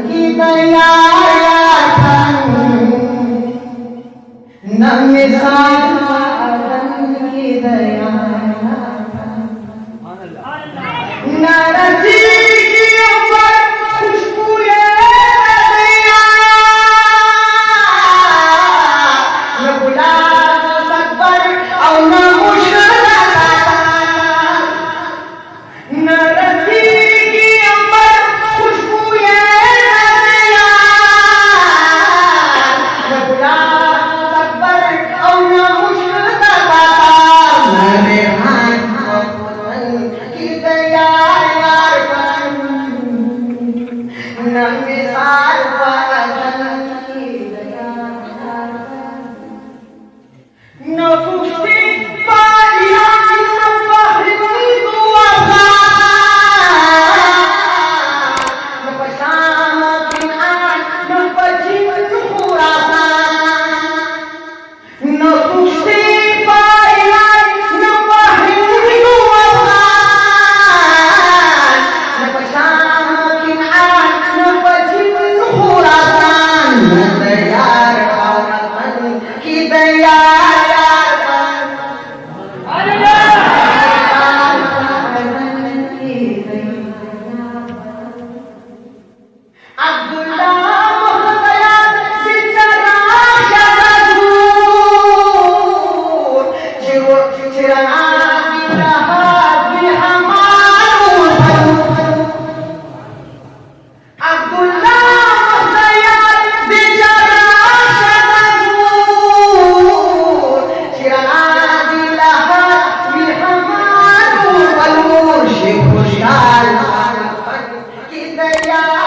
की दया न मिसाल की दया न रसी की ऊपर खुशबू दया न गुलाब सकबर और न मुश्किल न रसी की ऊपर खुशबू दया न गुलाब सकबर और न मुश्किल मेरे हाथ की दया न मिसाल की दया न खुशी पाया न बहरी दुआ न पशाम न पश्चिम खुरासा न खुशी पाया न बहरी दुआ न पशाम न पश्चिम खुरासा न तैयार की दया खुशहाल की दया